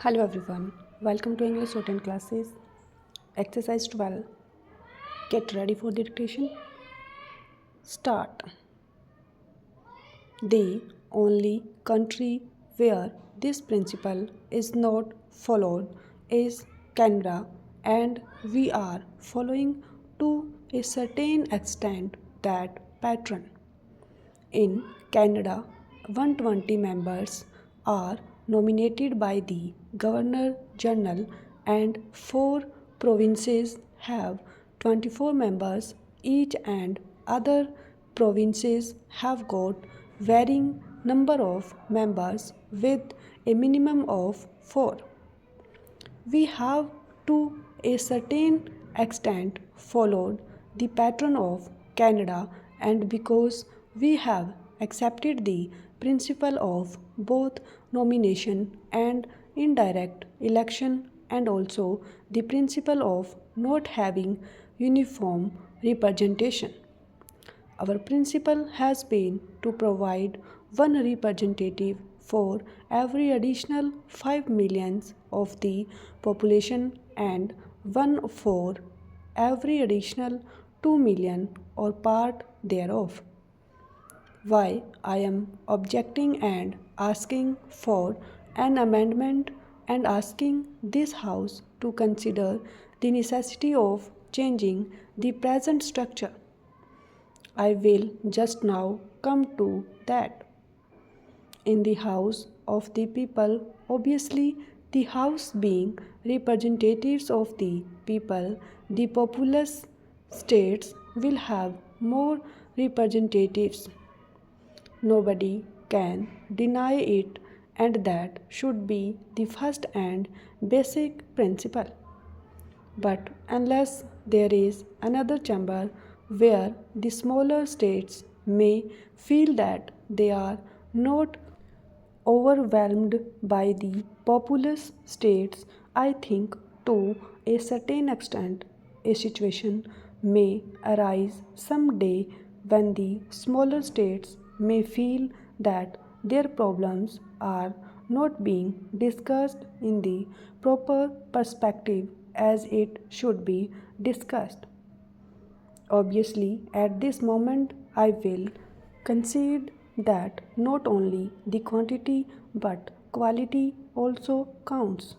Hello everyone, welcome to English Shorthand classes. Exercise 12. Get ready for the dictation. Start. The only country where this principle is not followed is Canada, and we are following to a certain extent that pattern. In Canada, 120 members are nominated by the Governor General, and 4 provinces have 24 members each, and other provinces have got varying number of members with a minimum of 4. We have to a certain extent followed the pattern of Canada, and because we have accepted the principle of both nomination and indirect election, and also the principle of not having uniform representation. Our principle has been to provide one representative for every additional 5 millions of the population and one for every additional 2 million or part thereof. Why I am objecting and asking for an amendment and asking this House to consider the necessity of changing the present structure. I will just now come to that. In the House of the people, obviously, the House being representatives of the people, the populous states will have more representatives. Nobody can deny it, and that should be the first and basic principle. But unless there is another chamber where the smaller states may feel that they are not overwhelmed by the populous states, I think to a certain extent a situation may arise someday when the smaller states may feel that their problems are not being discussed in the proper perspective as it should be discussed. Obviously, at this moment, I will concede that not only the quantity but quality also counts.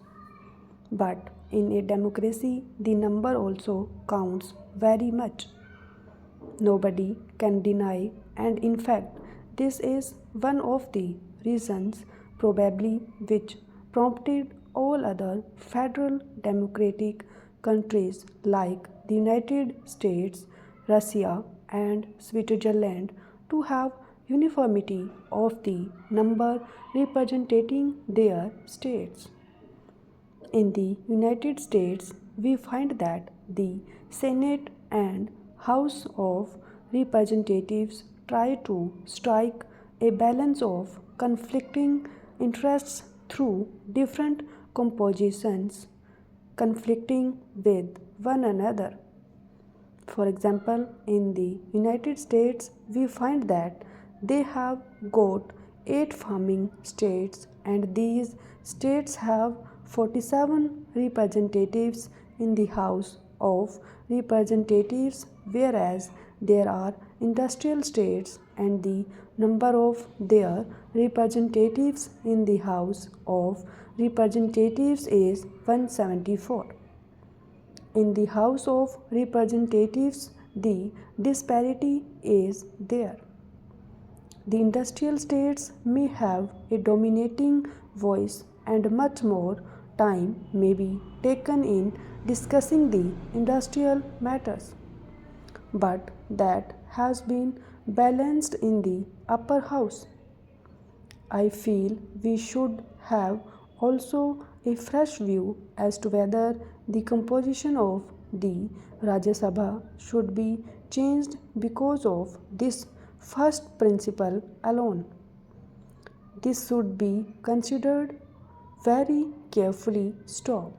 But in a democracy, the number also counts very much. Nobody can deny, and in fact, this is one of the reasons probably which prompted all other federal democratic countries like the United States, Russia, and Switzerland to have uniformity of the number representing their states. In the United States, we find that the Senate and House of Representatives try to strike a balance of conflicting interests through different compositions conflicting with one another. For example, in the United States, we find that they have got 8 farming states, and these states have 47 representatives in the House of Representatives, whereas there are industrial states and the number of their representatives in the House of Representatives is 174. In the House of Representatives, the disparity is there. The industrial states may have a dominating voice, and much more time may be taken in discussing the industrial matters. But that has been balanced in the upper house. I feel we should have also a fresh view as to whether the composition of the Rajya Sabha should be changed because of this first principle alone. This should be considered very carefully. Stop.